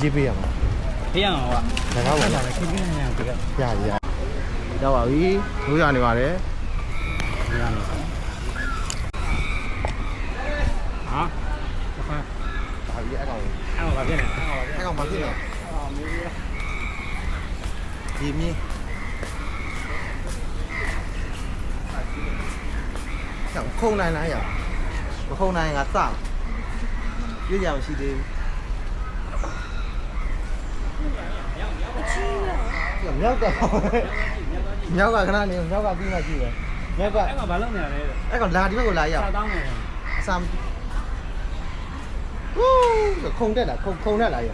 ကြီးပေးရမှာပေးရမှာကွာဒါကောင်းပါလားခင်းပြနေရတယ်ကရရောက်ပါပြီလို့ရနေပါတယ်ရနေပါဟာဘာကြီးအဲ့ကောင်ဘာဖြစ်နေအဲ့ကောင်ဘာဖြစ်နေဒီမင်းchẳng không này này à không này ngạt sao bây giờ chỉ đi nhớ cả cái này nhớ cả pin là gì vậy nhớ cả cái còn bán lớp này cái còn là đi còn lại à sao không đấy là không đấy là gì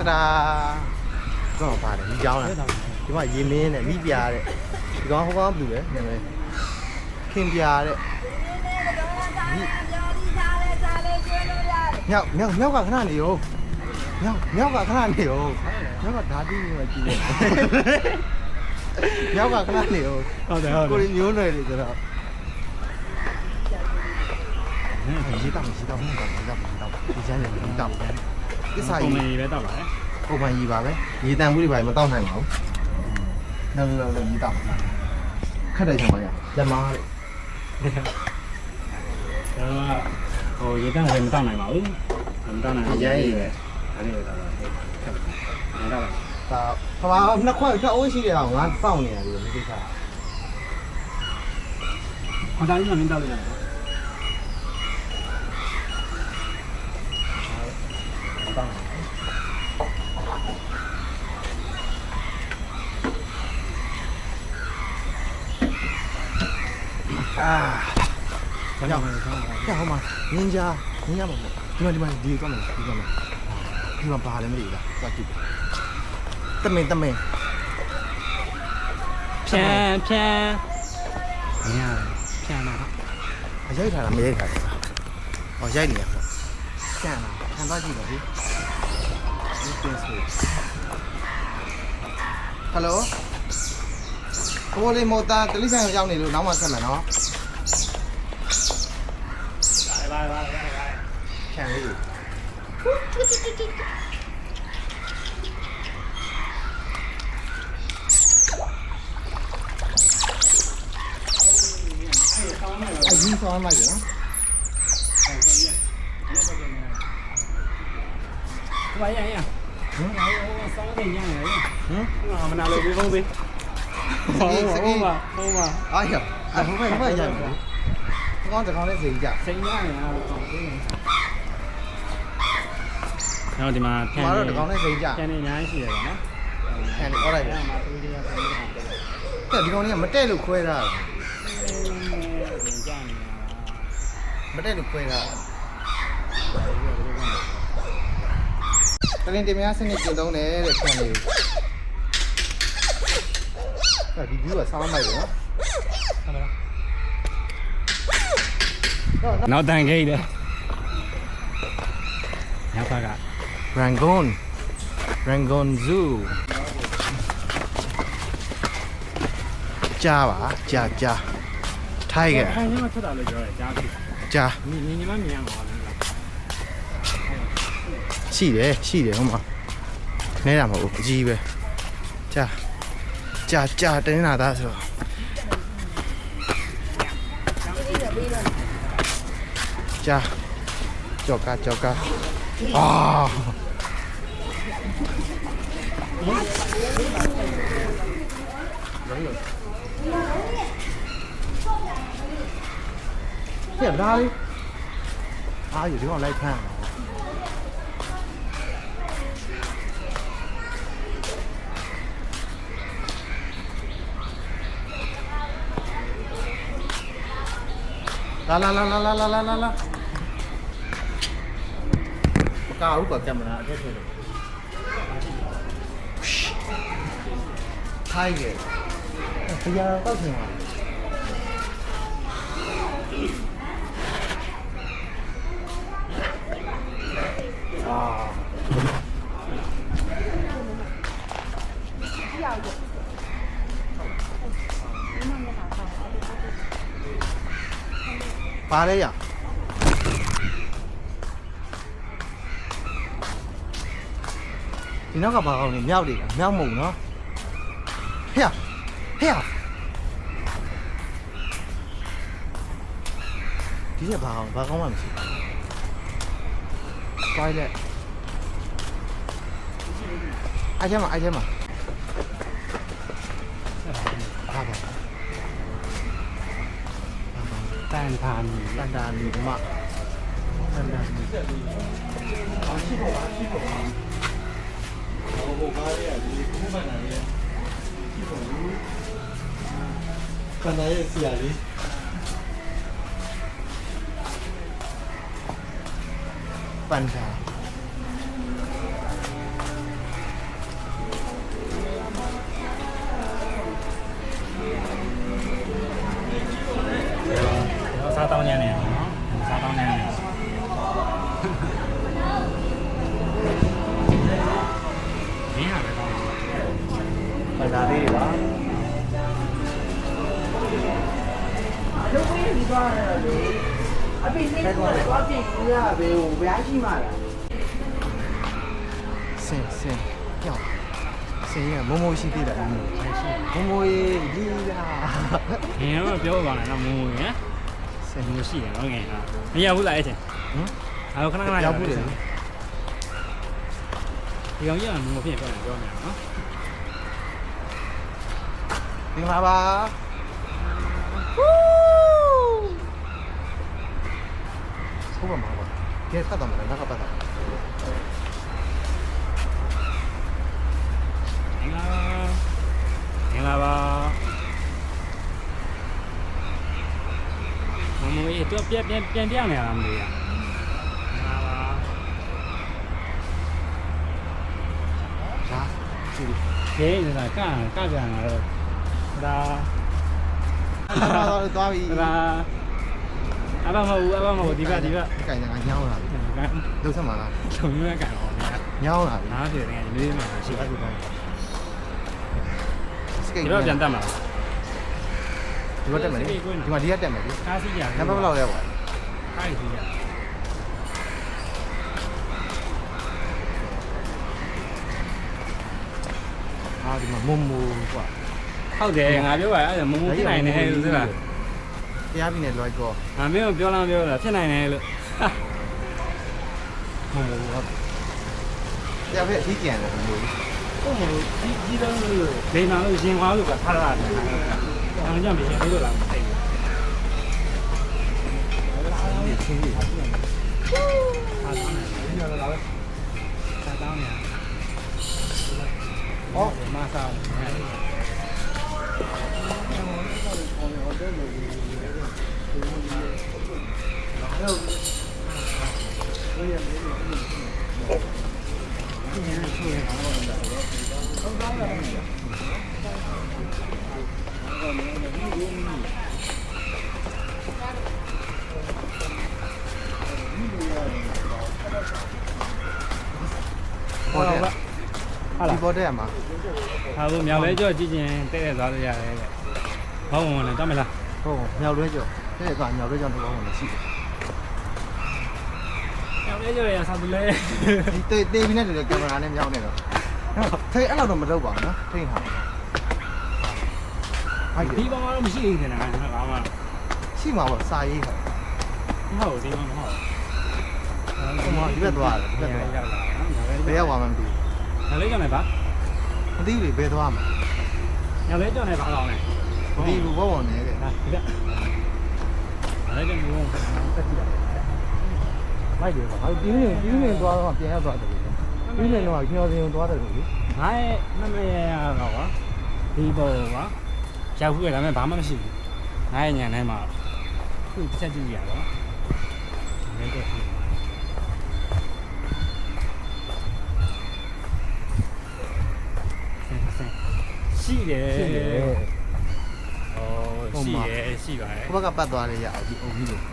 ta có phải là đi giao này chứ mà gì mê này mít bia đấy thì có không có đủ đấy này kim bia đấy nhau cả cái này nhiều nhau cả cái này nhiều nhau cả đá đi mà chị nhau cả cái này nhiều cô đi nhớ này thì được chỉ tao không còn đâu thì sẽ là mình tao cái sai gì bé tao lại không phải gì bà đấy gì tao muốn đi bài mà tao này không đâu gì tao khách đây thằng mày à chân ma đấy vậy tao này tao này mở tao này giấy vậy tao tao nó khoai cho ôi xí nào ngon phong này rồi cái sao họ đang làm mình tao rồi chào mà ninja mà đi con này đi mà bà lên mới đi là ra kịp tâm mình phe nào ở dưới là mấy đây ở dưới này phe nào看到gì rồi hello cô lên một ta tới lúc này giao này được nóng mà xem là nó chàng cái gì anh đi sao ăn mày vậy đó vậy vậy à sao cái gì vậy mình nào được không đi không mà ai hiểu không phải vậy con thì con lấy gì chả xinh nhá nào thì mà rồi thì con lấy gì chả cái này nhái gì vậy đó cái này có đây cái đi con này mất tay lục quay ra mất tay lục quay ra cái này thì mình sẽ chuyển động này để xem này cái gì ở sau mày đó nó đang gây đấy nhau phải cả Rangoon Zoo cha bà cha Tiger cha xì đấy không mà này làm hổ gì vậy cha đến nào ta rồi cha cho ca hiện ra đi aiอยู่ที่còn lấy thang la cao lúc ở camera thế thôi thay kìa bây giờ có gì mà ပါလဲရဒီနောက်ကဘာကောင်းလဲမြောက်တွေမြောက်မဟုတ်နော်ဟဲ့ဟဲ့ဒီကဘာကောင်းမှမရှိဘူးလိုက်လက်အားချမ်းပါဘာပါတန်တာမီဒီမှာတန်တာမီရှိတော့ဟိုကားလေးကဒီခုမှန်တာလေးရှိတော့ခဏရဲ့ဆရာလေးပန်တာစားတောင်းနေတယ်နော်စားတောင်းနေတယ်ဒီဟာပဲကောင်းပန်တာလေးပါလုပ်ပြီးပြီးသွားတယ်လေအပြင်လေးကတော့သွားပြင်ကြည့်ရပဲဟိုဘယ်ရှိမှလားဆင်းကြောက်ဆင်းရမမိုးရှိသေးတယ်မမိုးကြီးလာ ငင်တော့ပြောပါနဲ့နော်မူငင်ဆယ်မျိုးရှိတယ်နော်ငင်မရဘူးလားအဲ့ချင်းအဲ့ခဏရောက်ဘူးလေဒီကောင်ကြီးကမူဖြစ်ပြောနေနော်ဒီမှာပါဟုတ်ပါမှာပါကဲဖတ်တော့မယ်နောက်ကပတ်တာငင်လာပါမမအေးတော့ပြန်ပြောင်းနေရလားမသိရငင်လာပါဟာစီဒီကဲနေတာကပြန်လာတော့ဒါသွားပြီဒါအဘမဟုတ်ဒီဘက်ဒီကင်ငါညောင်းလာပြီလုံးဆက်မှာလားချုံရင်းကန်တော့ညောင်းလာပြီနားပြေတယ်ငါဒီလေးမှာရှိပါဘူးစကိတ်ဒီတော့ပြန်တက်မှာဒီဘက်တက်မယ်လေဒီမှာဒီကတက်မယ်လေကားစီးကြနံပါတ်ဘယ်လောက်လဲပေါ့ကားစီးကြဟာဒီမှာမုံမိုကွာဟုတ်တယ်ငါပြောပါအဲ့မုံဖြစ်နိုင်တယ်လို့ဆိုတာတရားပြီးနေလွိုက်ကောငါမင်းကိုပြောလားဖြစ်နိုင်တယ်လို့မုံမိုဟုတ်တရားပဲအကြီးကျန်တယ်မုံမိုဟုတ်မလို့ကြီးတော့လို့ဒေနာလို့ရှင်သွားလို့ကထားရတယ်။ဒါကြောင့်မရှင်လို့လားမသိဘူး။ချင်းကြီး။ဟာတောင်းနေ။ဒီလိုလားပဲ။ဟာတောင်းနေ။အော်မစားဟုတ်တယ်ဟာဒီဘောတဲ့မှာဟာလို့မြောက်လဲကြော့ကြည့်ချင်းတဲ့သွားလို့ရတယ်တဲ့ဟောင်းဝင်တယ်တတ်မလားဟုတ်မြောက်လွဲကြော့တဲ့ကမြောက်လွဲကြော့တော့ဝင်ရှိတယ်မြောက်လဲကြော့ရဆောင်တယ်ဒီတေးပြီးနေတဲ့ကင်မရာနဲ့မြောက်နေတော့ထိတ်အဲ့လောက်တော့မလုပ်ပါဘူးနော်ထိတ်ထားဒီကောင်ကတော့မရှိသေးတယ်နော်ကောင်ကရှိမှာပေါ့စာရေးဟုတ်ဒီကောင်မဟုတ်ဟိုမှာဒီဘက်သွားတယ်ဒီဘက်သွားဘယ်ရောက်သွားမှမသိဘူးညလေးကြောင့်လည်းပါမသိဘူးလေဘယ်သွားမှာညလေးကြောင့်လည်းပါအောင်လေမသိဘူးဘောပေါ်နေခဲ့ဟာဒီကညလေးကြောင့်မျိုးတက်ကြည့်လိုက်တယ်ပါဟာဒီနေ့သွားတော့ပြန်ရောက်သွားတယ်ဒီနေ့တော့ညော်စင်သွားတယ်လို့လေငါရဲ့မမရတော့ကွာဒီပေါ်ကွာရောက်ဘူးလေဒါပေမဲ့ဘာမှမရှိဘူးငါရဲ့ညံထဲမှာသူ့တစ်ချက်ကြည့်ရတော့လေးတော့ရှိတယ်။အော်ရှိပါတယ်။ဘက်ကပတ်သွားလေရအောင်ဒီအုံကြီးလို့။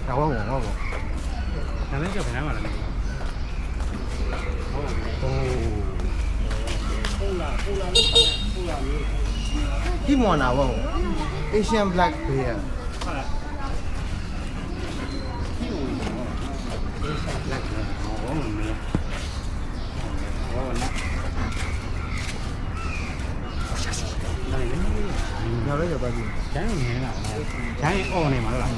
တော့ဟုတ်။ဒါလည်းကြောက်ခဏမှလည်းမဟုတ်ဘူး။ဟုတ်။ဟုတ်လား ဒီမွန်နာဘော Asian black bear ဟုတ်လားဒီလိုလက်ဟောမင်းဟောနာညော်ရဲကြောက်ပါပြီ ကျန်းနေလားကျန်းအော်နေမှာလား ဒီ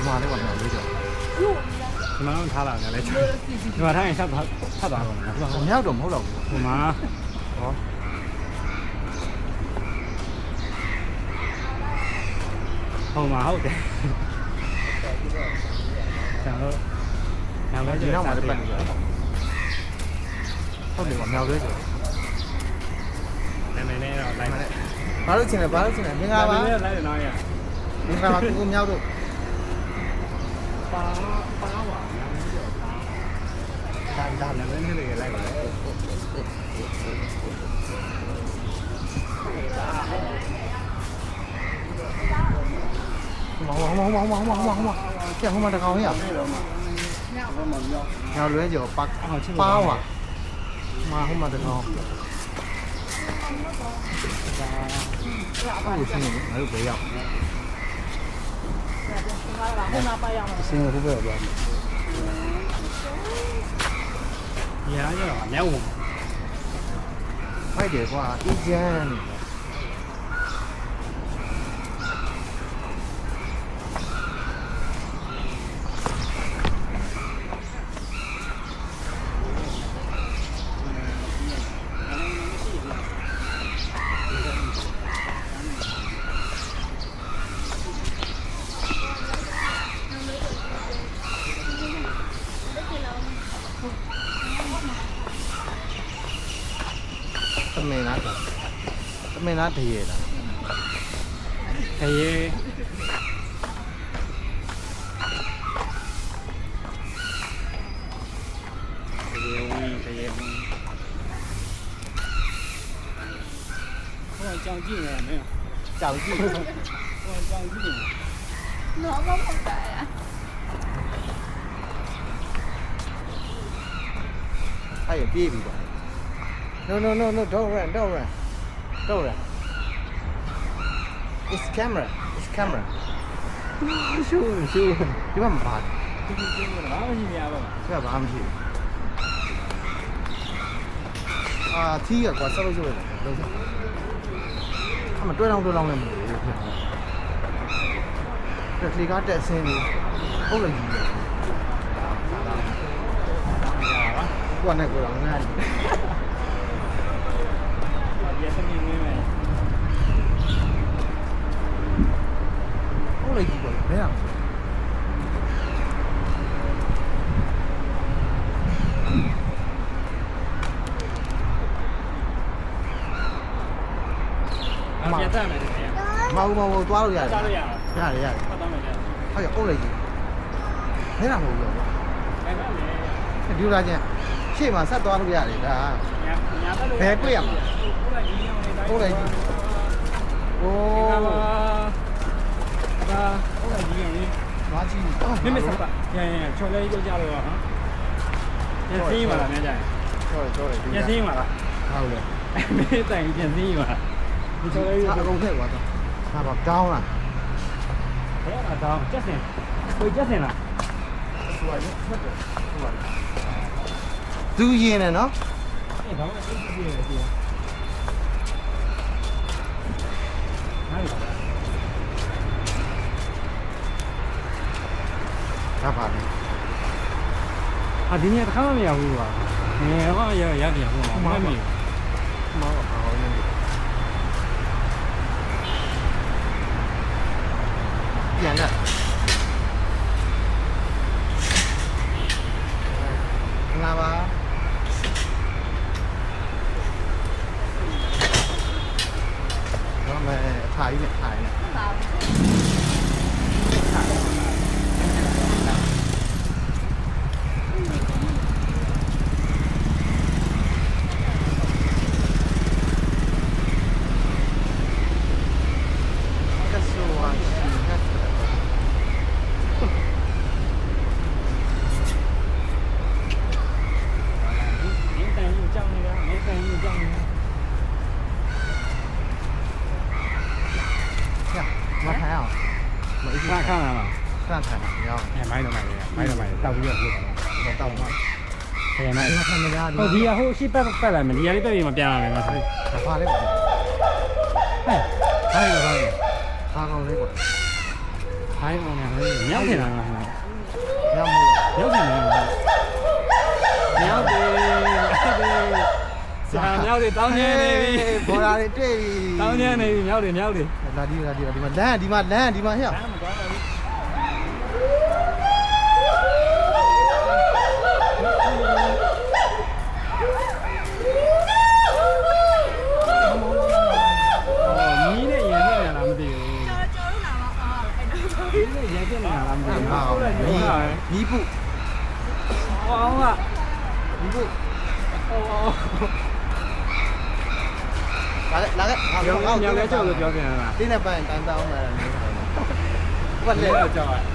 မှာလည်းပါညော်ရဲကြောက် ဒီမှာတော့ထားလာတယ်လေဒီမှာထားရင်ဆက်သွားပါမယ်နော် မြောက်တော့မဟုတ်တော့ဘူး ဒီမှာ ဟော ဟိုမှာဟုတ်တယ်ကျွန်တော်နောက်လည်း ဒီ ကျ နောက် တော့ မှာလည်းပတ်နေကြဟုတ်တယ်ပါမြောက်ရဲကြောက် နာမည်နဲ့တော့လိုက်တယ် ဘာလို့ချင်လဲမင်္ဂလာပါ လိုက်တယ်နော်ရ မင်္ဂလာပါကိုမြောက်တို့ ပါပါပါဒါနာမည်နဲ့လည်းလိုက်ပါတယ်ဟောကျဟိုမှာတကောင်ရညော်ရဲကြောက်ပါပါဝါမှာဟိုမှာတကောင်ဟုတ်ရှင်ငါတို့ပဲရောက်စင်ဟိုဘက်ရောက် ဒီဟာကျတော့အမြောက်ဝင် ဖိုက်တယ်ကွာအီဂျန်တမင်လားတရေလား ခရေခရေဟိုကြောင်ကြည့်နေမယ် ကြောက်ကြည့် ဟိုကြောင်ကြည့်နေ တော့မဟုတ်တာ အဲ့ရပြေးပြီကွာ No don't run It's camera ရှူဒီမှာမပါ ဒီဘာမှမရှိရပါဘူး ဆရာဘာမှမရှိဘူးအာသီးရကွာဆက်လို့ရှိရတယ်လုံးစအမတွဲလောင်းလည်းမလို့ဖြစ်တယ်ကတက်ဆင်းနေဟုတ်တယ်ကြီးကိုကနဲ့ကိုတော့ငါ့ ဒီစနေနေမယ် ဟုတ်လေကြီးပေါ့ဘယ်အောင်ပြန်တက်မယ်တကယ် မဟုတ်သွားလို့ရတယ် စားလို့ရအောင် ရတယ် ဖတ်တော့မယ်လေ ဟုတ်ရဟုတ်လေကြီးဘယ်အောင်မဟုတ်ဘူး ဘယ်မှာလဲ ဒီလိုလားချင်းရှေ့မှာဆက်သွားလို့ရတယ်ဒါ ညာဘက်လို ဘယ်တွေ့ရမှာ ဟုတ်လားကြီးအောင်နေတာ ဟုတ်လေကြီး ဒါဟုတ်လားကြီးအောင် ဘာကြီး မင်းမစပါရချော်လေးကြောက်ကြလို့ဟာပြန်သိပါလားများကြ ကျော်တယ် ပြန်သိပါလား ဟုတ်လေ မင်းတိုင်ပြန်သိပါလားဒီချော်လေး အ ကြောက် ကုန်ထည့်သွားတော့ဒါပါကောင်းလား ဘယ်မှာတော့ကျက်စင်ကိုကျက်စင်လား ဆိုရရက်ထွက်တယ်ဆိုရသူရင်နဲ့နော် အဲ့ဒါမှအိတ်ကြီးရတယ်ဒီဟာဟာ ဒါပါလေ 啊，今年他们也会吧？好像也变过嘛，我没有。 မောင်ကပါအောင်နေပြန်လာငါပါတော့မယ်ထိုင်နေထိုင်နေကဆိုဝါရှိ ထိုင်အောင်မအေး ခါခါလာပါ ခဏထိုင်ရအောင် မိုင်းတော့မိုင်းတောက်ပြီးတော့ဖြစ်တယ် တော့တော့ ဆယ်မိုင်း ဒီမှာခံနေရတယ် ဟုတ်ဒီကဟိုရှိပတ်လာမယ်ဒီကလေးပတ်ပြီးမပြန်လာမယ်မဆို ဘာလဲဟဲ့ဟာရောဟာကောင်းလေးကွာ ဟိုင်းအောင်လည်းမြောက်နေတာလား ညမို့ မြောက်နေတယ်မြောက်တယ်စာမြောက်တယ်တောင်းနေနေပြီ ဘော်လာတွေတွေ့ပြီ တောင်းနေနေပြီမြောက်တယ်မြောက်တယ် လာဒီမှာလမ်းဒီမှာဟဲ့ လမ်းမသွားတော့ဘူးမီးနဲ့ရန်နေရလားမသိဘူးမီးနဲ့ရန်နေရလားမသိဘူး ဟာမီးပု ဟောင်းက မီးပု ဟော လာခဲ့ မြောက်လဲကြောက်လို့ပြောပြန်လား တင်းနဲ့ပန်းတန်းတောင်းလာတယ်ဘတ်လေ လဲကြောက်ရ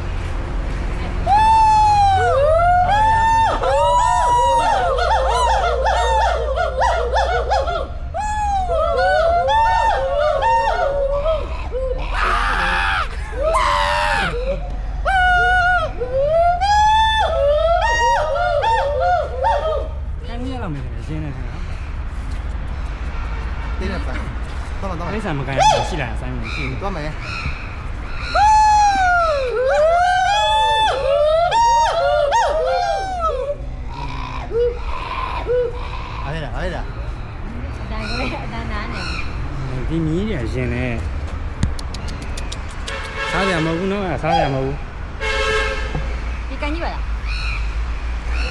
တင်းနဲ့ပန်းတော့ အိဆန်မကန်ရှိလာဆိုင်မရှိဘူး သွားမယ်အဲ့ဒါ အတန်ကိုအတန်နာနေ ဒီမီးတွေရှင်နေစားရမဟုတ်ဘူးနော်စားရမဟုတ်ဘူး ဒီကန်ကြီးပါလား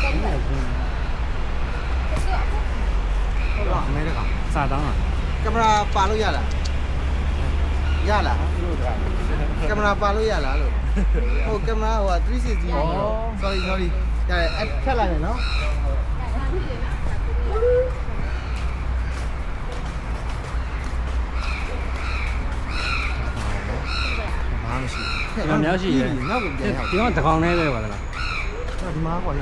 ဟုတ်လားအမေက စားတောင်းတာ ကင်မရာပါလို့ရလားရလားကင်မရာပါလို့ရလားလို့ဟိုကင်မရာဟို360 sorry ရတယ်အဲ့ဖြတ်လိုက်မယ်နော်ဘာမှမရှိ ဒီမှာများရှိတယ် နောက်ကိုပြန်ရအောင် ဒီမှာတကောင်လေးပဲပါလား ဒီမှာကွာရ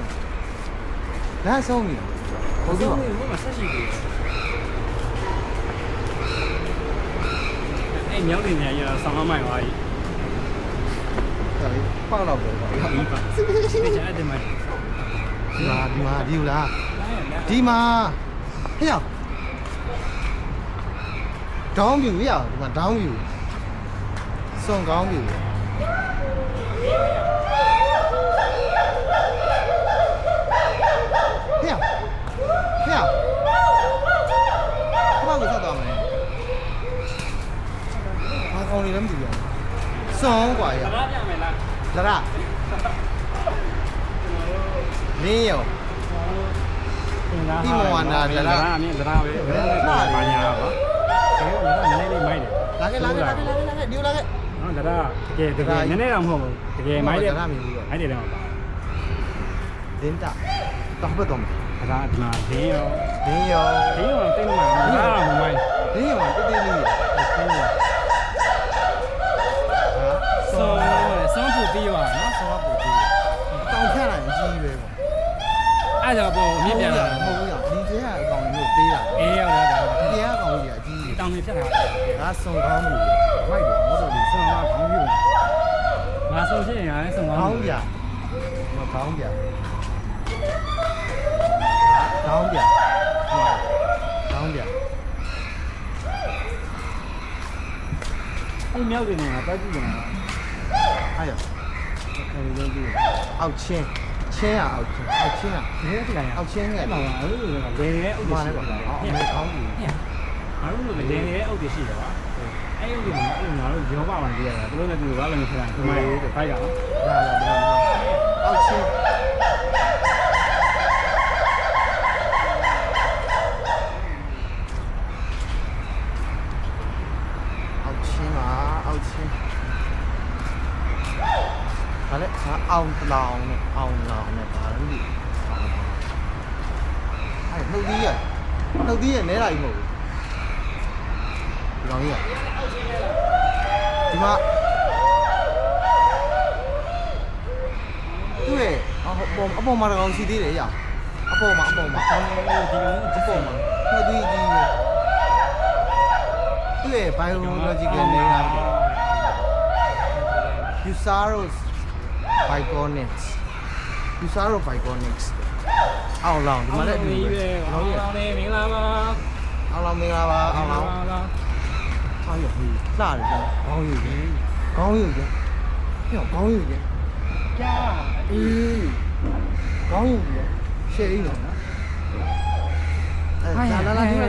လမ်းဆုံးပြီဟုတ်ပြီပါ ဘုမဆက်ရှိတယ်အဲ့မြောက်နေနေရဆောင်းမိုင်းပါကြီး ဒါလေးပေါက်တော့ပဲကွာ ဒီပါဒီချာတဲ့မိုင်း ဒီမှာဒီလားဒီမှာဟဲ့ဒေါင်းပြူရအောင်ဒီမှာဒေါင်းပြူစုံကောင်းပြူဟဲ့ဘာကိုဆက်သွားမလဲဘာကောင်းနေလဲမသိဘူးစုံกว่าရ လာပြန်မယ်လား လာရမင်းရော ဒီမဝန္တာဒရာမြင်ဒရာပဲဘာညာပါခဲတော့နည်းနည်းလေးမိုက်တယ် လာခဲ့ဒီလာခဲ့ နော်ဒရာတကယ်နည်းနည်းတော့မဟုတ်ဘူးတကယ်မိုက်တယ်အဲ့ဒီတော့ပါ ဒင်းတာတော့ဘယ်တော့ ဒရာဒီမှာဒင်းရော ဒင်းရော ဒင်းရောတိတ်မှန်ဒရာမမိုက် ဒင်းရောတေးလေးဆောင်းပူပြီးပါနော် ဆောင်းပူပြီးတောင်ဖြတ်လိုက်အကြီးပဲပေါ့ အဲ့ကြောင့်ပေါ့မြင်ပြန်လာ မဟုတ်ဘူးရဒီကျဲကအကောင်မျိုးပေးတာ အေးရောက်တယ် ဒီကျဲအကောင်ကြီးအကြီး တောင်းနေဖြတ်လာတယ် ငါစုံကောင်းမှုမိုက်တယ်မဟုတ်ဘူး ဆောင်းကခေါင်းပြူငါဆုံးရှင်းရင်လည်းဆုံးကော ကော င်း င်းပြမကောင်းပြကောင်းပြကောင်းပြ အဲ့မြောက်နေနေတာပတ်ကြည့်နေတာ အဲ့ရ အဲ့ဒီလိုကြည့် အောက်ချင်းရအောက်ချင်းရ ဒီနေ့တိုင်း အောက်ချင်းရဲ့ အဲ့မှာအဲ့လိုလေလေအုပ် မာ ရှိ နေ တယ် ပါ ပါ လားအော်အမေကောင်းပြီ ငါတို့လိုလေလေအုပ်ရှိတယ်ပါအဲ့အုပ်တွေမှာအဲ့ငါတို့ရောပါမှကြည့်ရတာသူတို့နဲ့သူတို့ကလည်းမဖြစ်နိုင်ဘူးမိုက်ဖိုက်တာနော် လာအောက်ချင်းအောက်ချင်းပါအောက်ချင်းဒါလည်းအောင်လောင်နဲ့ဘာလို့လဲအဲ့နှုတ်သီးရနဲလာပြီမဟုတ်ဘူးဒီကောင်ကြီးရဒီမှာသူ့ရဲ့အပေါ်မှာကောင်ရှိသေးတယ်ရအပေါ်မှာ ဒီကောင်ဒီပေါ်မှာ နှုတ်သီးကြီးပဲသူ့ရဲ့ biological နေတာ Pusaros Biconics Pusaro Biconics အောင်လောင်ဒီမှာလည်းအတူပဲ လောင်းလောင်းနေမင်္ဂလာပါ အောင်လောင်မင်္ဂလာပါအောင်လောင် လာ အားရပြီလှတယ်ကောင်းယူတယ်ကောင်းယူတယ်ပြောကောင်းယူတယ် ကြာ အေးကောင်းယူတယ်ရှယ်အေးနော်လာလာဒီမှာ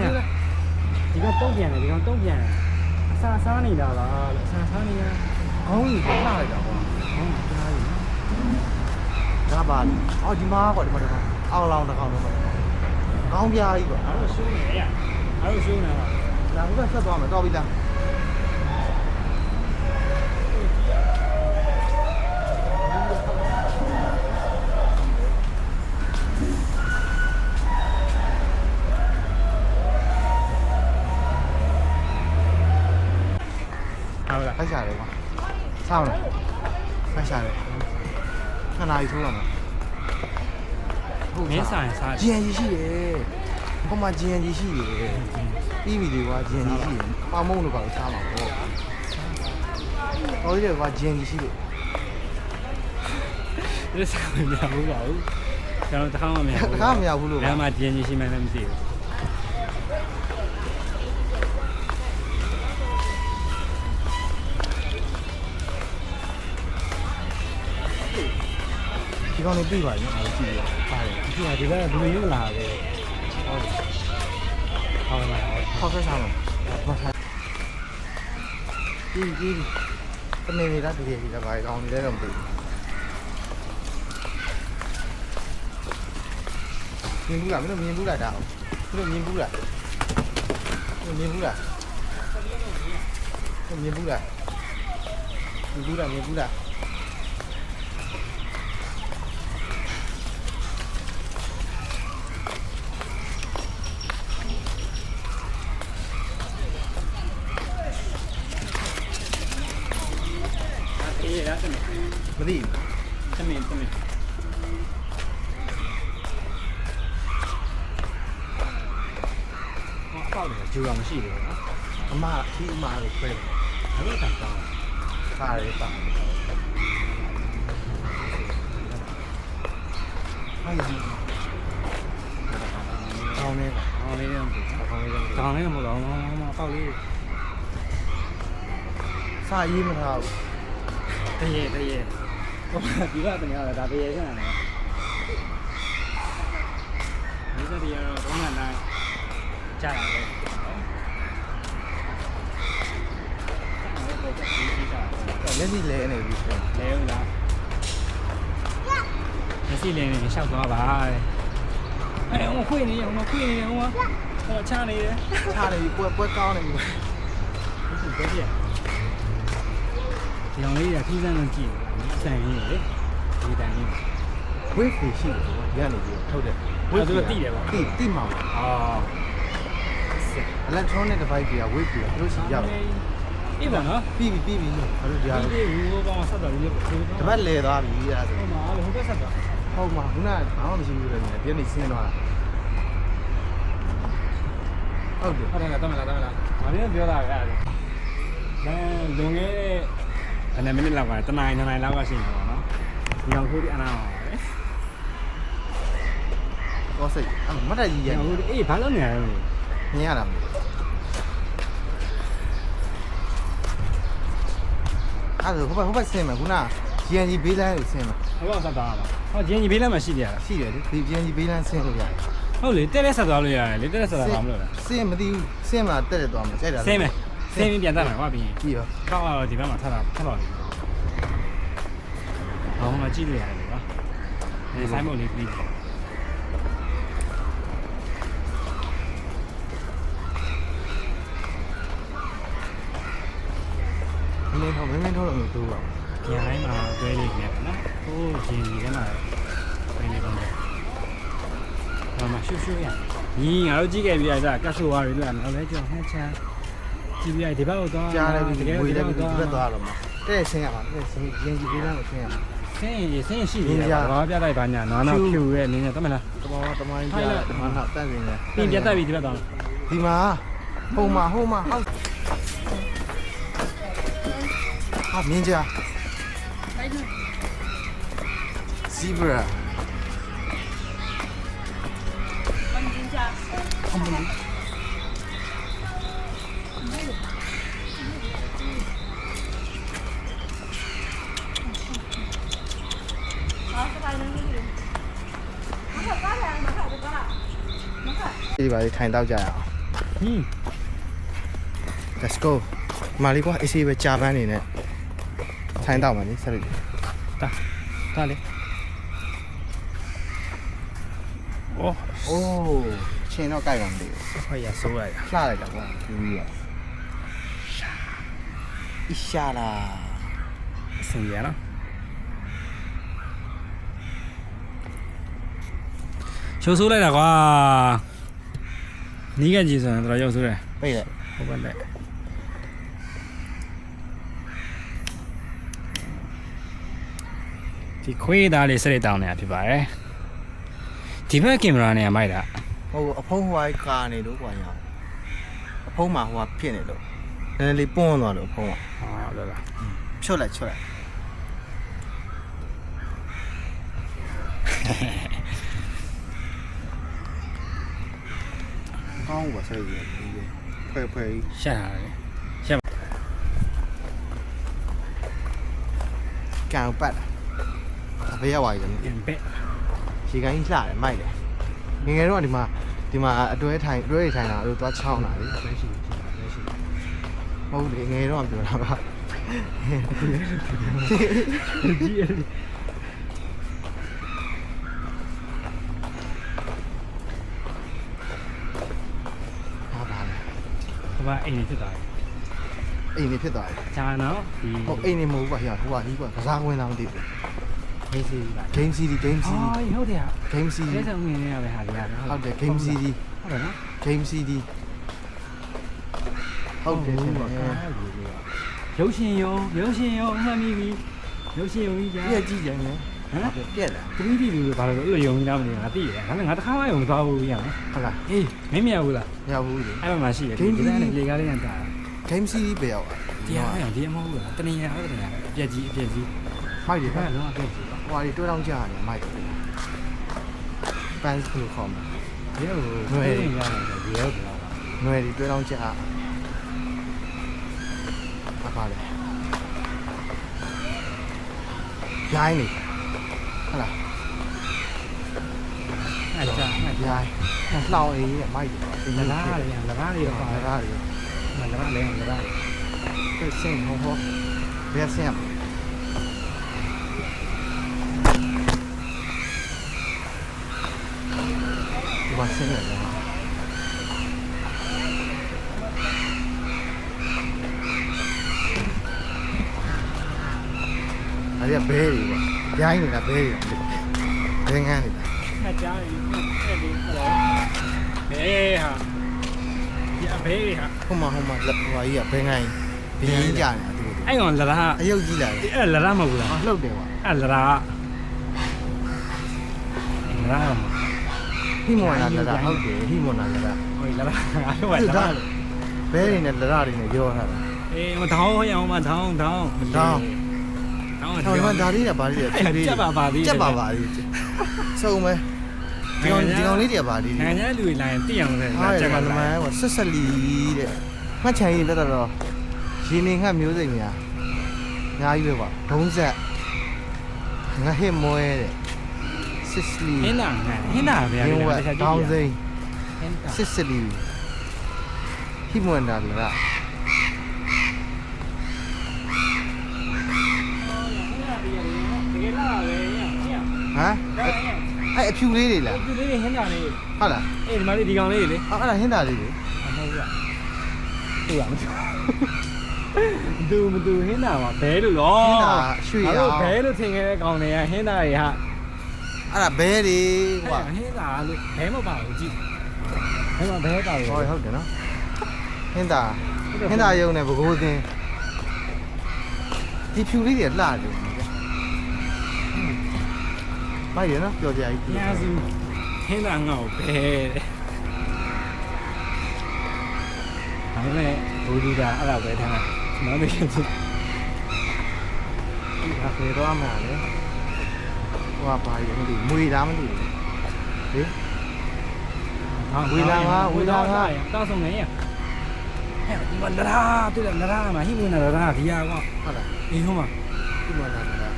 ဒီကောင်တုံးပြန်တယ်ဒီကောင်တုံးပြန်တယ်အစာစားနေတာလားအစာစားနေတာ ကောင်းယူလှလိုက်တာကွာ ဟုတ်ကြားရည်နော် ဒါပါအော်ဒီမှာကွာဒီမှာအောင်လောင်တစ်ခေါက်တော့ကောင်းပြားကြီးကွာ အားလို့ရှုံးနေရအားလို့ရှုံးနေတာ လာဘုရားဆက်သွားမယ်တော်ပြီလားဟုတ်လား ဖိုက်ရှာတယ်ကွာဆောင်းလားဖိုက်ရှာတယ်ခဏကြီးထိုးရမှာ မင်းဆိုင်စား ဂျင်ကြီးရှိတယ်ဟိုမှာဂျင်ကြီးရှိတယ်ပြီးပြီလေကွာဂျင်ကြီးရှိတယ်အမုံတို့ကတော့စားမှာပေါ့ဟောဒီကွာဂျင်ကြီးရှိတယ် ဒီစားမရဘူးပါဘူးကျွန်တော်တခါမှမရဘူး တခါမရဘူးလို့ လမ်းမှာကျင်းကြီးရှိမှလည်းမသိဘူး ဒီကောင်လေးပြပါရင်အားကြည့်ရပါတယ် ဒီကဒီဘက်ကဘယ်လိုရောက်လာလဲဟုတ်တယ်ဟုတ်လား ခေါက်ဆက်စားမှာဘာသာကြီးတမင်နေတာတကယ်ကြီးကဘာကောင်းနေလဲတော့မသိဘူးမြင်ဘူးလားမင်းတို့မြင်ဘူးလားဒါမင်းတို့မြင်ဘူးလားမြင်ဘူးလားမြင်ဘူးလားမြင်ဘူးလားမြင်ဘူးလား အေးရတယ် မသိဘူး သမင်းဟောက်တယ်ဂျူအောင်ရှိတယ်နော် အမအမလို့ပဲ အဲ့ဒါတောင်း ခါရဲပါဟာရအောင်နေပါ အော်လေးတော့ အောင်နေကြ တောင်းလေးမဟုတ်တော့မပေါက်လေး စာရေးမထားဘူး တရေဟိုဒီကတည်းကဒါတရေဆက်နေတယ်ဒီစတည်းရောဘုံကနိုင်ကြာလာတယ်လက်စီလဲနေပြီ လဲဦးလားမျက်စိလင်းနေရှောက်သွားပါအဲ့ဟိုခွေနေဟိုဟိုချနေတယ် ချနေပြီပွဲကောင်းနေပြီ ဒီပဲပြဒီအောင်လေးကခီးစမ်းလို့ကြည့်စံရင်းလေဒီတန်ကြီး ဝိတ်ဖေရှိတယ်ဒီကနေပြီးထုတ်တယ်တိမှာ အော် electronic device တွေကဝိတ်ဖေသူတို့ရှိရပါ အေးပါနော် ပြီးပြီဘာလို့ကြား ဒီဟိုကောင်ဆက်တော့ဒီ တပတ်လဲသွားပြီအဲ့ဒါဆို ဟိုမှာဟိုဘက်ဆက်တော့ ဟုတ်မှာခုနကဘာမှမရှိဘူးလေဒီနေ့ဆင်းသွားတာဟုတ်တယ် ဟုတ်တယ်လားတမလားဘာလို့ပြောတာလဲအဲ့ဒါလွန်ခဲ့တဲ့မိနစ်လောက်ကတနိုင်လောက်ကရှိနေပါတော့ဒီအောင်ခိုးဒီအနာပါပဲ တော့စိတ်မတ်တက်ကြီးရ ဟိုအေးဘာလို့နေရလဲ မြင်ရတာမအဲ့ဒါဟိုဘက်ဆင်းမယ်ခုန GNG ဘေးလမ်းကိုဆင်းမယ် ဟိုကဆက်သွားပါဟောဂျင်းကြီးဘေးလမ်းမှာရှိတယ်လား ရှိတယ်လေဒီ GNG ဘေးလမ်းဆင်းလို့ရတယ် ဟုတ်လေတက်လက်ဆက်သွားလို့ရတယ်လေတက်လက်ဆက်သွားမလို့လား ဆင်းမသိဘူးဆင်းမှာတက်တယ်သွားမှာကြိုက်တာ ဆင်းပြီးပြန်တက်မယ်ကွာပြီးရင် ပြီးရော ကောက်တော့ဒီဘက်မှာထပ်တော့နေဟောမှာကြည့်လို့ရတယ်ကွာဒီဆိုင်မုတ်လေးပြီး မင်းထောက်လို့မတူပါဘူး ညာတိုင်းမှာတွဲလေးနေတယ်နော်ဟိုဂျင်းကြီးထဲမှာတွဲလေးကောင်းတယ်ဟောမှာရှူရညီငါတို့ကြည့်ခဲ့ပြီးတော့ကတ်ဆိုဝါတွေလည်းတော့လဲကြောင်းဟဲ့ချာကြည့်ပြီးဒီဘက်ကိုတော့ ကြားတယ်ပြီးဝေးတယ်ပြီးဒီဘက်သွားတော့မှာတဲ့ဆင်းရမှာတဲ့ဆင်း GNG ဘေးလမ်းကိုဆင်းရမှာ ဆင်းရှိတယ်ဘာပြတိုက်ပါညာနော်ဖြူရဲ့နင်းနေတမလား တမောတမိုင်းပြတမနောက်တန့်နေတယ် ပြင်ပြတိုက်ပြီးဒီဘက်တော့ ဒီမှာဟိုမှာဟောက်ဟာမင်းကြား zebra ဒီပါလေးထိုင်တော့ကြရအောင် let's go မာလီကွာအေးဆေးပဲကြာပန်းနေနဲ့ထိုင်တော့မှာလေဆက်လို့ တာလေအိုး ချင်းတော့ကြိုက်ပါမသိဘူး ခွက်ရဆိုးရတာ လှလိုက်တာကွာဖြူပြီးတော့အရှာလာ အစင်ရနော်ချိုးဆိုးလိုက်တာကွာနီးကကြီးဆိုရင်တော့ရုပ်ဆိုးတယ် ပိတ်လိုက် ဟုတ်ပါလေဒီခွေးသားလေးစရိတ်တောင်းနေတာဖြစ်ပါတယ်ဒီဘက်ကင်မရာနဲ့မိုက်တာ ဟိုအဖုံးဟိုင်းကာနေလို့ကွာရအောင်အဖုံးမှာဟိုကဖြစ်နေလို့နည်းနည်းလေးပွန်းသွားလို့အဖုံးက ဟာလောလား ချွတ်လိုက်ကောင်းပါဆက်ရည်ဖွဲ ရှက်တာလေ ကန်ပတ်အဖေးရောက်သွားပြီ ပြန်ပက် ရေကန်ကြီးလှတယ်မိုက်တယ်ငယ်ငယ်တော့ဒီမှာအတွဲထိုင်တာအဲ့လိုသွားချောင်းတာလေ လက်ရှိ ဟုတ်တယ်ငယ်တော့ပြောတာပါ ကြီးရ ဟာပါလေ ဘာအိမ်နေဖြစ်သွားတယ် အိမ်နေဖြစ်သွားတယ် ဂျာနော်ဒီ ဟုတ်အိမ်နေမဟုတ်ပါဟိုကကြီးကစားဝင်တော့မသိဘူး မေးစီပါ Game CD အော်ဟုတ်တယ်ဟာ Game CD လက်ဆောင်ငင်းနေရပဲဟာဒီက ဟုတ်တယ် Game CD ဟုတ်တယ်နော် Game CD ဟုတ်တယ်ရှင် ရုပ်ရှင်ရောမှတ်မိပြီရုပ်ရှင်ရုံကြီးကြာ ပြက်ကြည့်ကြမယ် ဟမ် ပြက်လား 3D လို့ဘာလို့အဲ့လိုယုံနေတာမသိဘူးငါသိတယ်ဒါပေမဲ့ငါတစ်ခါမှယုံသွားဘူးရအောင် ဟုတ်လား အေးမင်းမရဘူးလား မရဘူးလေ အဲ့မှာရှိတယ်ဒီကနေ့လေကားလေးကတာ Game CD ပဲရောက် တရားအောင်ဒီအမဟုတ်ဘူးလားတနေရဟုတ်တယ်အပြက်ကြီး မိုက်တယ် ဘာလို့အပြက်ကြီး ဟိုတွေတွဲတောင်းကြရတယ်မိုက်တယ်ပန်းစလို့ခေါ်မှာ ဒီလိုရတယ်ဒီလိုပြောတာ ຫນွယ်တွေတွဲတောင်းကြပါလေရိုင်းနေဟုတ်လား အဲ့ကြာ ရိုင်းလှောင်အေးမိုက်တယ် လလားလေးလလားလေးတော့ လလားတွေ လလားလေးလလား ပြစင်ဟောဘယ်ဆင်ဒီမှာဆင်ရတယ်အဲ့ဒါဘဲတွေပေါ့ရိုင်းနေတာဘဲတွေဘဲငန်းနေတာ ခက်ကြားတယ်အဲ့ဒီဟောဘေးဟာဒီအဘေးဟာ ဟိုမှာလက်ဟိုကြီးကဘဲငန်းဘင်းကြီးကြနေတာသူ အဲ့ကောင်လလား အယုတ်ကြီးလာတယ် အဲ့လလားမဟုတ်ဘူးလား လှုပ်တယ်ကွာ အဲ့လလားလလား ဟိမွန်လာလရာဟုတ်တယ်ဟိမွန်လာလရာ ဟိုလလားအဲ့ဟိုလလား ဘဲတွေနဲ့လရာတွေနဲ့ရောထားတာ အေးမထောင်းရအောင်မထောင်းထောင်း ဟောဒီမှာဒါလေးကဘာလေးလဲ ကြက်ပါပါသေး ကြက်ပါပါလေးစုံမဲဒီကောင်လေးတွေကဘာလေးလဲ နိုင်ငံလူတွေလာရင်သိအောင်လဲ ဟာကြက်ကလမန်ကွာဆက်ဆက်လီတဲ့မှတ်ချင်ရင်လက်တော့ရေနေငှက်မျိုးစိတ်များအများကြီးပဲကွာဒုံးဆက်ငါဟစ်မွဲတဲ့စစ်စလီ ဟင်းနာဟင်းနာဗျာ ရင်းဝက်တောင်းစိမ့် ဟင်းနာ စစ်စလီဟိမွန်လာလရာ တကယ်လားပဲည ဟမ်အဲ့အဖြူလေးတွေလား ဒီလေးဟင်းနာလေး ဟုတ်လား အေးဒီမှာလေးဒီကောင်လေးလေ အဲ့ဒါဟင်းတာလေးတွေ အမဟုတ်ရတူရမတူမတူဟင်းနာမှာဘဲလို့ရော ဟင်းတာရွှေရောင် ဘဲလို့ထင်ခဲ့တဲ့ကောင်တွေကဟင်းနာတွေဟာ အဲ့ဒါဘဲတွေကွာ ဟင်းနာလို့ဘဲမပါဘူးကြည့်ဘဲမှာဘဲတာရော ဟုတ်တယ်နော်ဟင်းတာရုံနဲ့ဘကိုးသင်းဒီဖြူလေးတွေလှတယ်မိုက်ရနော်ပျော်ကြကြီး ညာစုဟင်းနာငေါ့ဘဲတဲ့ဒါပေမဲ့ဘူဒီကအဲ့ဒါပဲထားတာနောက်တစ်ချက် ဒီအဖေတော့မှလေဟိုကဘာကြီးမသိမွေသားမသိဘူးဟေး တောက်ဆုံးနေရဟဲ့ဒီမှာလရာတွေ့တယ်လရာမှာဟိဝင်လာလရာဒီရကွာ ဟုတ်လား အေးဟိုမှာ ဒီမှာလာတာ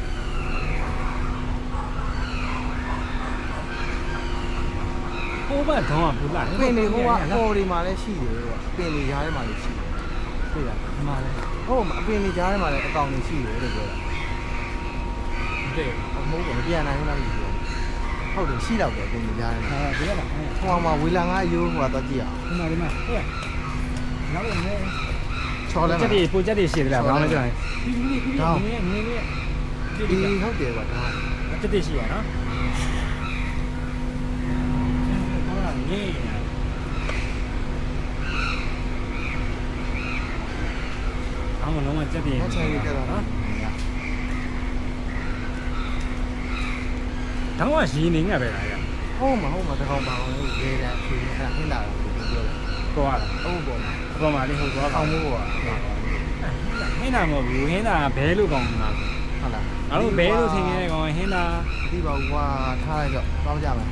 ဟိုဘက်တော့ဘူးလား ပင်နေဟိုကပေါ်ဒီမှာလည်းရှိတယ်ပင်နေကြားထဲမှာလည်းရှိတယ်တွေ့လား ဒီမှာလဲ ဟုတ်မှာအပင်နေကြားထဲမှာလည်းအကောင်တွေရှိတယ်လို့ပြောတာ တဲ့ အမိုးကမပြန်နိုင်ဘူးလားလို့ပြောဟုတ်တယ်ရှိတော့တယ်အပင်နေကြားထဲမှာ ဟာဒီကလား ဟိုမှာဝေလာငါရိုးဟိုကတော့ကြည့်အောင် ဒီမှာဟဲ့နောက်လည်း ချော်လဲ ချက်တွေပိုချက်တွေရှိတယ်လားဘာလို့လဲကြောင်းဒီနည်း ဒီဟုတ်တယ်ကွာဒါ ချက်တွေရှိရနော်ဟုတ်လားနည်းအောင်မလုံးဝချက်တွေ အချင်ကြီးကြတော့နော် တော့ရင်းနေငါပဲလားရ ဟုတ်မှာတကောင်ပါအောင်လေရေတယ်ဖြေးအဲ့ဟင်းလာတယ်ပြောတယ် ကိုရလား ဟုတ်ပေါ်မှာ အပေါ်မှာလေးဟိုသွား အောင်းမိုးက ဟင်းတာမဟုတ်ဘူးဟင်းတာဘဲလို့ကောင်းမှာ ဟုတ်လား ငါတို့ဘဲလို့ထင်နေတဲ့ကောင်ဟင်းတာ ဒီပါကွာထားလိုက်တော့တောင်းကြမယ်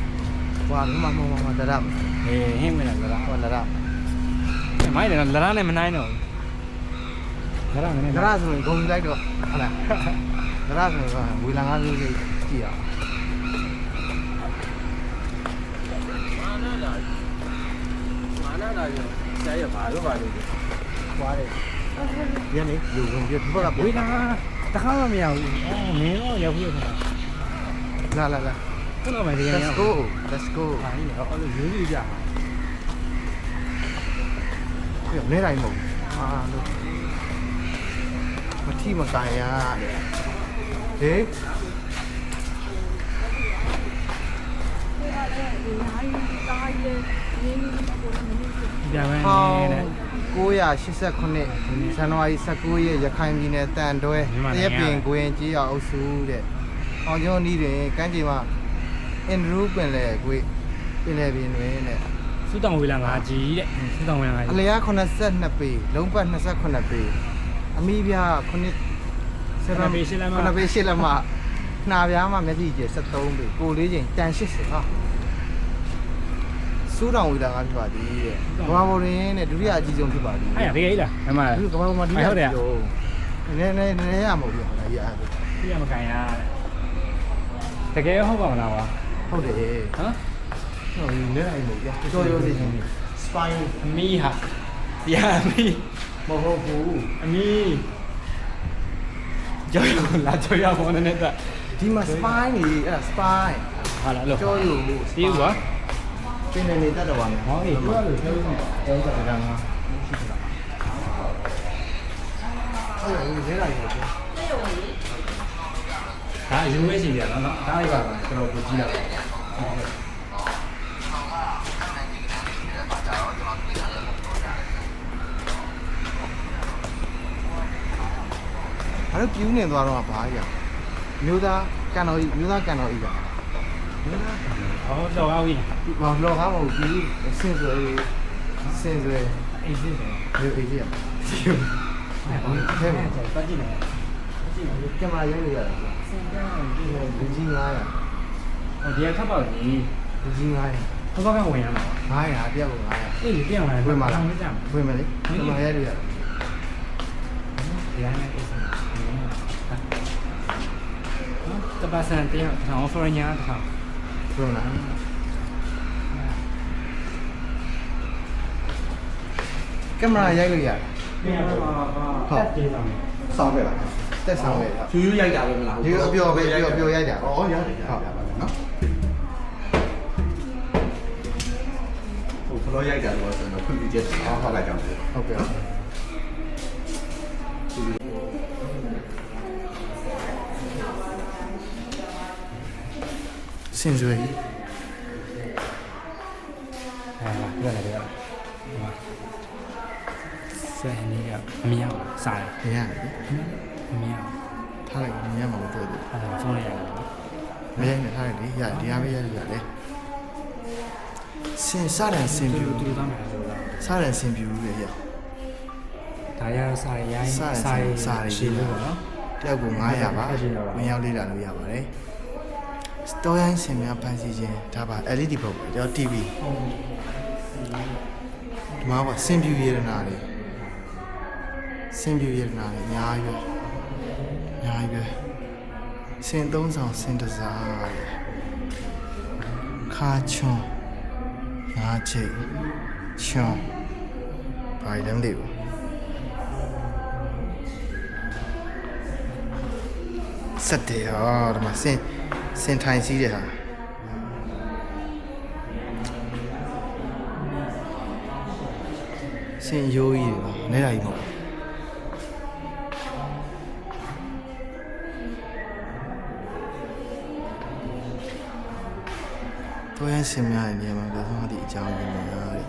ကွာဒီမှာတရပ် ဟေးဟင်းမလားလား ဟောလရ မိုင်းတယ်လရနဲ့မနိုင်တော့လရနဲ့ လရဆိုရင်ဂုံလိုက်တော့ဟုတ်လားလရဆိုရင်ဝေလာငါးမျိုးလေးကြည့်အောင်မာနာလာရောဆရာဘာလို့ကွာတယ်ဒီနေ့ယူဝင်ပြဒီဘက်က ဝေးလာတခါမှမရဘူးအော်မင်းတော့ရောက်ပြီဆိုတာ လာ ခုနကမှဒီကနေ့ let's go ဟာကြီးတော့အဲ့လိုရိုးရိုးကြ ပြနေတိုင်းမဟုတ်အာလို့မထီမကန်ရတဲ့ဟေး ပြန်မယ် 1989ဇန်နဝါရီ19ရက်ရခိုင်ပြည်နယ်တန်တွဲတရက်ပင်ကိုရင်ကြီးအောင်အုပ်စုတဲ့။အောင်ကျွန်းဤတွင်ကမ်းခြေမှာအင်ဒရူးပင်လေကွေပင်လေပင်တွင်တဲ့ စုတောင်ဝေးလာငါကြီးတဲ့စုတောင်ဝေးလာငါ အ ကြီး လျား82ပေလုံးပတ်28ပေအမိပြ9 7ပေ8လက်မနှာပြားမှာမျက်စိကျ73ပေကိုလေးချိန်တန်80ဟာစူးတောင်ဝေလာငါဖြစ်ပါသည်တဲ့။ဘာဘော်ရင်တဲ့ဒုတိယအကြီးဆုံးဖြစ်ပါသည် အဲ့ရတကယ်ကြီးလားအမှန် ဒီကဘာပေါ်မှာဒုတိယအကြီးဆုံးနည်းရမဟုတ်ဘူးဟုတ်လားရား ပြရမကန်ရတကယ်ဟုတ်ပါမလားကွာ ဟုတ်တယ် ဟမ် ဟုတ်ပြီနည်းလိုက်မို့ပြတော်ရိုးစီချင်း spine အမီးဟာတရားအမီး မဟုတ်ဘူး အမီးကြောက်ရလာကြောက်ရပေါ်နေတာ ဒီမှာ spine နေအဲ့ဒါ spine ဟာလားလို့ ကြောရိုး တီးဦးကွာ ပင်နေတတ်တော်ပါမယ် ဟောအေးပြောလို့ပြောလို့ အဲ့ဒါကငါဟုတ်တယ်နည်းလိုက်မို့ ဒါအယူဝဲစီပြန်နော်ဒါလိုက်ပါတော့ကျွန်တော်ကိုကြည့်လိုက်အဲ့တော့ပြူးနေသွားတော့ဘာကြီးမျိုးသားကန်တော်ကြီးမျိုးသားကန်တော်ကြီးပါ ဟောတော့အောင်ပြီ ဘာလို့ဟာမဟုတ်ဘူးစင်စွဲအေးစစ်တယ် ဒီအေးကြီး အဲ့ဒါတော့ကြည့်နေ ကင်မရာရိုက်လို့ရတယ် စင်ကြောင်းကြည့်လို့ လူကြီး900 ဟိုဒီကထပ်ပါကြီး လူကြီး900 ဘဘကဝင်ရမှာ 900တယောက်ကို900 အေးပြန်လာ ဝင်มาလား မကြမ်း ဝင်မယ်လေကင်မရာရိုက်လို့ရတယ် ဒီတိုင်းနဲ့အေးစမ်းတပတ်စံတရားထောင်ဖော်ညာထောင် ဝင်လားကင်မရာရိုက်လို့ရတယ် ပြန်လာပါဟုတ်တယ်ဆောင် စောင်းပဲလားတက်ဆောင်ပဲ ဖြူဖြူရိုက်တာပဲမလား ဒီအပျော်ပဲအပျော်ရိုက်တာ ဩရတယ်ပါနော်ဟိုဖလိုရိုက်တာတော့ဆိုတော့ခွင့်ပြုချက်ဟောလိုက်ကြအောင် ဟုတ်ကဲ့စင်စွေ ဟာပြရတယ်ဆယ်နေရအမြောက်စားတယ် နေရတယ် အမြောက် ထားလိုက်နေရမှာမတွေ့ဘူး အဲ့ဒါဖုန်းလိုက်ရတယ် မရိုက်နဲ့ထားလိုက်လေရတယ်ဒီဟာပဲရိုက်ရတယ်စင်စားတယ်စင်ပြူ တူသားမယ်ဆိုတာ စားတယ်စင်ပြူလေရ ဒါရစားရိုင်း စားရ ရှိလို့နော် တယောက်ကို900ပါဝင်ရောက်လေ့လာလို့ရပါတယ်တော်ရိုင်းစင်များဖန်စီခြင်းဒါပါ LED ပုတ်ကျော် TV ဒီမှာပါစင်ပြူရတနာတွေစင်ပြူရတနာတွေအများကြီးပဲစင်သုံးဆောင်စင်တစားခါချွန်ငါချိတ်ချွန်ဘာလဲမသိဘူးစက်တယ်ဟာဒီမှာစင်ထိုင်စီးတဲ့ဟာစင်ရိုးကြီးတွေပါနဲတာကြီးမဟုတ်တော်ရန်စင်များရဲ့နေရာမှာဘယ်တော့မှဒီအကြောင်းရင်းများတဲ့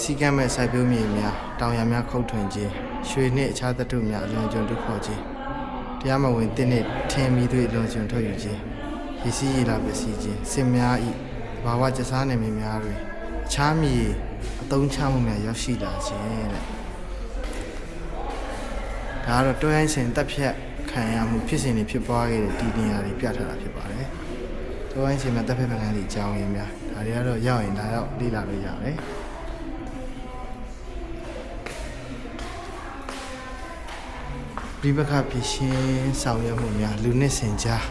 စီကမ်းမဲ့စိုက်ပျိုးမြေများတောင်ရများခုတ်ထွင်ခြင်းရွှေနှင့်အခြားသတ္တုများအလွန်ကျွံဒုက္ခခြင်းတရားမဝင်တစ်နှစ်ထင်းမိသွေးအလွန်ကျွံထုတ်ယူခြင်းရည်စည်းရည်လာပစ္စည်းခြင်းစင်များဤဘာဝကျစားနယ်မြေများတွင်အခြားမြေအသုံးချမှုများရောက်ရှိလာခြင်းတဲ့ဒါကတော့တော်ရန်စင်တက်ဖြတ်ခံရမှုဖြစ်စဉ်တွေဖြစ်ပွားခဲ့တဲ့ဒီနေရာတွေပြထားတာဖြစ်ပါတယ်တော်ရန်စင်မှာတက်ဖြတ်ခံရတဲ့အကြောင်းရင်းများဒါတွေကတော့ရောက်ရင်ဒါတော့လေ့လာလို့ရတယ်ပြိပခဖြစ်ရှင်ဆောင်ရွက်မှုများလူနှစ်စင်ကြား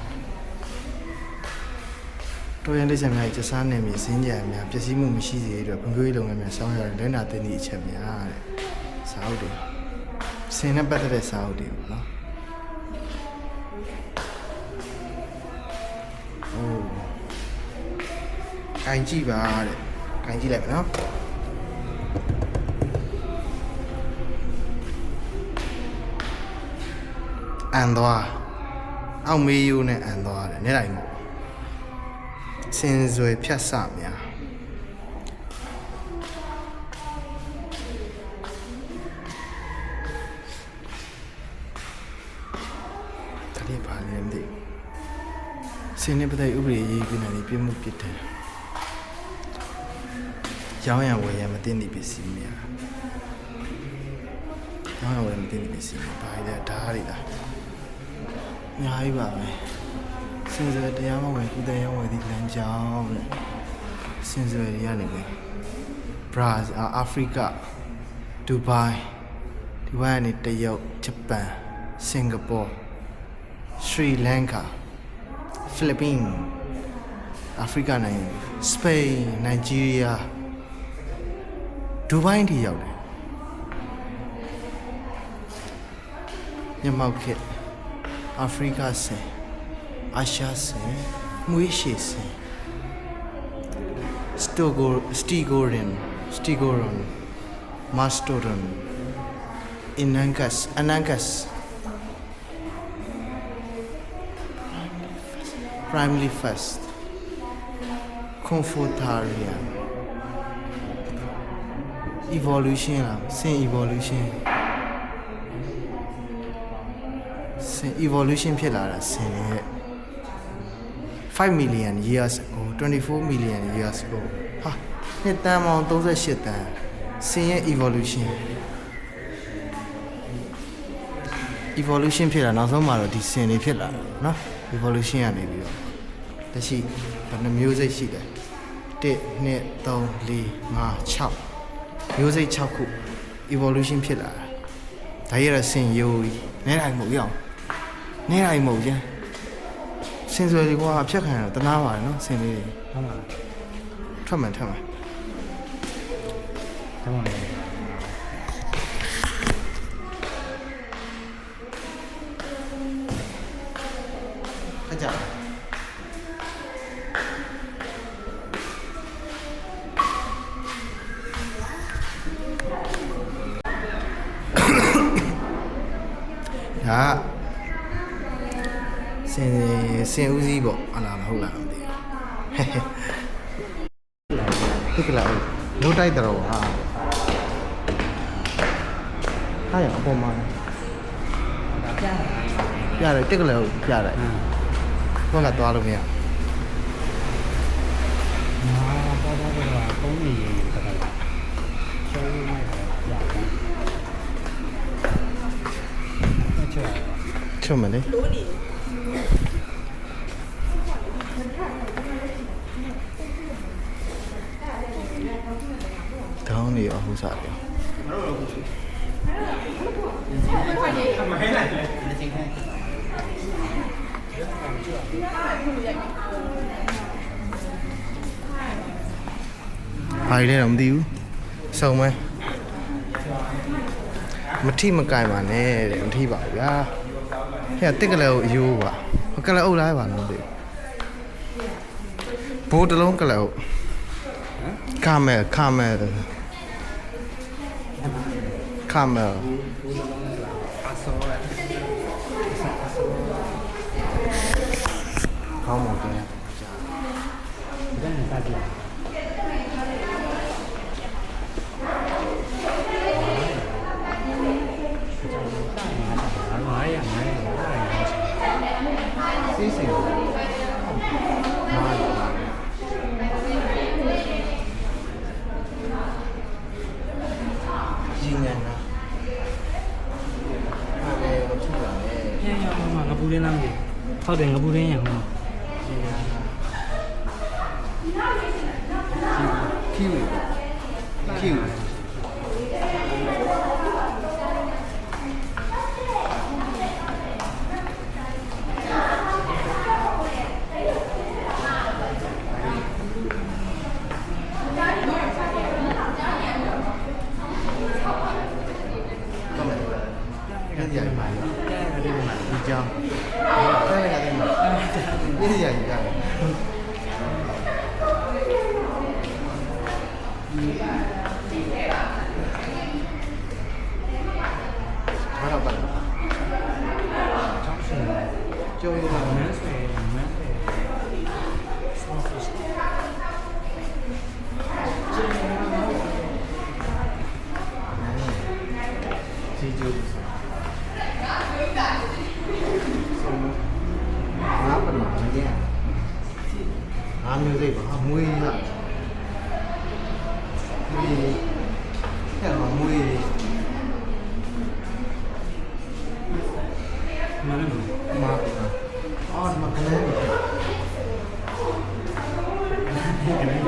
တော်ရန်လက်ချက်များကျစားနယ်မြေစင်းကြံများပျက်စီးမှုမရှိစေတဲ့အတွက်ဖွံ့ဖြိုးရေးလုပ်ငန်းများဆောင်ရွက်ရတဲ့နာတင်သည့်အချက်များတဲ့စာအုပ်တွေစင်နဲ့ပတ်သက်တဲ့စာအုပ်တွေပေါ့နော်အိုးခိုင်ကြည့်ပါတဲ့ခိုင်ကြည့်လိုက်ပါနော်အန်သွားအောက်မေးရိုးနဲ့အန်သွားတယ်နေတိုင်းမို့စင်စွယ်ဖြတ်စများတတိပါလေမသိစင်နေပတဲ့ဥပဒေရေးပြနေပြမှုပြတယ်ရောင်းရဝယ်ရမသိသည့်ပစ္စည်းများရောင်းရဝယ်မသိသည့်ပစ္စည်းဘာလဲဓာတ်ရီလားအများကြီးပါပဲစင်စွယ်တရားမဝင်ကုသရေးဝယ်သည့်လမ်းကြောင်းတဲ့စင်စွယ်တွေကနေပဲဘရာဇီးအာဖရိကဒူဘိုင်းဒီဘက်ကနေတရုတ်ဂျပန်စင်ကာပူရှရီလန်ကာဖိလစ်ပင်းအာဖရိကနိုင်ငံစပိန်နိုင်ဂျီးရီးယားဒူဘိုင်းထိရောက်တယ်ညမောက်ခေတ်အာဖရိကစင်အာရှစင်မွေးရှေစင်စတီဂိုရန်မတ်စတိုရန်အနန်ဂတ်စ်primary first comfortarian evolution လားစင် evolution ဖြစ်လာတာစင်ရဲ့5 million years ago 24 million years ago ဟာနှစ်တန်းပေါင်း38တန်းစင်ရဲ့ evolution ဖြစ်လာနောက်ဆုံးမှာတော့ဒီစင်တွေဖြစ်လာတယ်เนาะ evolution ကနေပြီးတော့တရှိဘယ်နှမျိုးစိတ်ရှိလဲ1 2 3 4 5 6မျိုးစိတ်6ခု evolution ဖြစ်လာတာဒါရတဲ့စင်ယိုးကြီးနဲတိုင်းမဟုတ်ရအောင်နဲတိုင်းမဟုတ်ကျန်စင်စွယ်တွေကဖြတ်ခံရတော့တနာပါတယ်နော်စင်လေးတွေဟုတ်ပါလားထွက်မှန်ထွက်မှန်အကြဒါစင်ဦးစီးပေါ့အလားမဟုတ်လားမသိဘူးတိကလာလို့တိုက်တော့ဟာရအပေါ်မှာပြရတယ်တိကလာကိုပြရတယ်ဘက်ကသွားလို့မရတော့ကုန်းနေရတာကျောင်းနေရတယ်ကြာတယ်အချော ချွတ်မလဲခေါင်းနေရောဟိုစားတယ်ဘာလဲတော့မသိဘူးစုံမဲမထိမကင်ပါနဲ့တဲ့မထိပါဘူးဗျာဟဲ့တစ်ကလေးကိုအယိုးပါကလေးအုပ်လိုက်ပါလားမသိဘူးဘိုးတလုံးကလေးအုပ်ကာမယ်ခေါင်းမတယ် 这样大姐。စီးစင်မာကြီးညာနာအဲ့ဒါကိုထုတ်လာတယ် 偏要嘛，我不认那么的，好点我不认样嘛。 Q 这样买的，一张，这个的嘛，这个一张。还有办法？就一个满水，满水。鸡就不是。拿不拿的？拿没这个，没呀。没，看嘛没。 嘛那么？嘛，哦，嘛可能。可能在。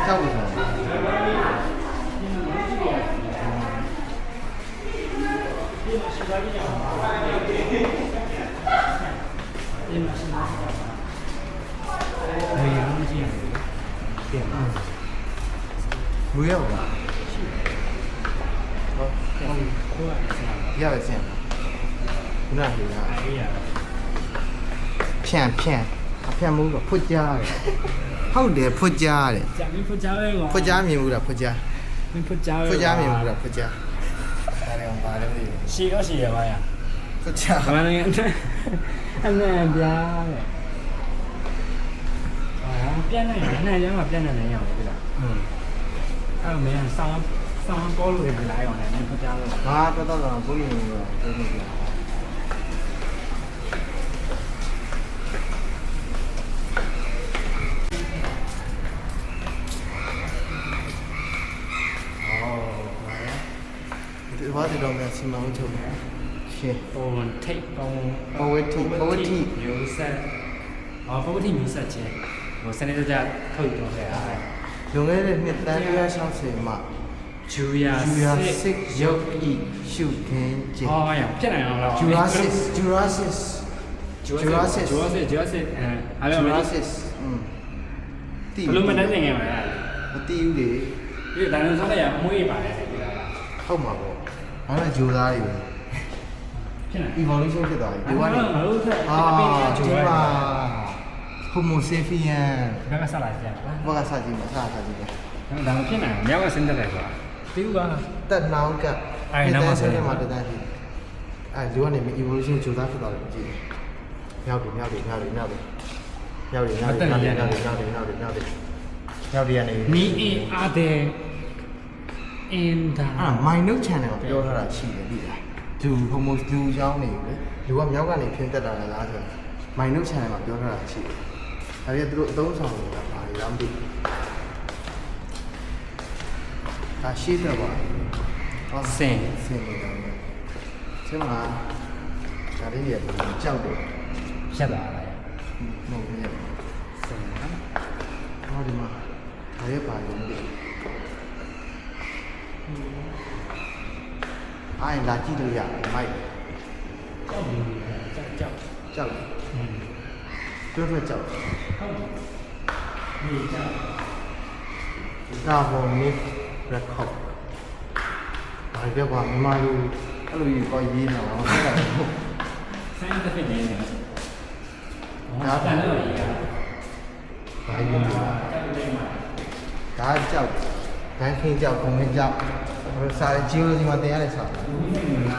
叫不上。没有吧？要的钱。那是啊。骗木个扑家的，好的扑家的。扑家的我。扑家面木的扑家。扑家的。扑家面木的扑家。大量发的没有？是个是吧呀？扑家。完了，那边的。变那样，那样嘛变成那样了，对吧？还有没有上完高路也没来用呢，那不加了。啊，这到了不用了，对对对。哦，来呀！我这种面是毛头，是。波威蒂牛塞，波威蒂牛塞姐，我现在在家偷一东西啊。用那个面单要小时嘛。 Jurassic 有一秀天节。哦呀，骗人了。Jurassic，还有 Jurassic， 第五门那点样来？第五的。因为咱们说的呀，每一把的。好嘛不？俺那旧大有。evolution ဖြစ်သွားပြီဒီကနေဒီမှာ homo sapien ဘယ်ကဆက်လာကြလဲ ဘာကစကြည့်မစကြည့်ပဲ ဒါမဖြစ်နိုင်ဘူးမြောက်ကဆင်းသက်တယ်ဆိုတာတီးဦးက တက်နောင်းကအဲ့နောက်ဆက်နေမှာတက်တယ်အဲ့ဒီကနေ evolution ကြိုးစားဖြစ်သွားတယ်ကြည့်မြောက်တယ်ကနေနီအေအားတဲ့အင်ဒါ အဲ့ my note channel ကိုပြောထားတာရှိတယ်ဒီလားသူ homo လူကြောင်းနေလေလူကမြောက်ကနေဖြင်းတက်တာလားဆို my note channel မှာပြောထားတာရှိတယ်ဒါပေမဲ့သူတို့အသုံးဆောင်နေတာဘာလဲမသိဘူးဒါရှိတော့ပါ ဆင် နေတာဆင်မှာဒါ ဒါလေးတွေကကြောက်တယ် ဖြတ်ပါလား မဟုတ်ဘူး စင်နော် ဟောဒီမှာဒါရဲ့ပါရုံးလေးအိုင်လာကြည့်လို့ရမိုက် ကြောက်ဘူးကြောက် ကြောက်တွဲတွဲကြောက် ဒီကြောက် ကာဗွန်နစ်ရက်ခေါက်ဒါကြကွာမြန်မာလူအဲ့လိုကြီးပေါ်ရေးနေတာမဟုတ်ဘူး ဆိုင်းတစ်ဖက်နေတယ် ဒါ တန်လို့ရ ဘာရင်းလဲဒါကြောက်ဒန်းခင်းကြောက်ခုံခင်းကြောက်ဟိုစားဂျီယိုစီမှာတင်ရတဲ့စား ဘူးနေမှာ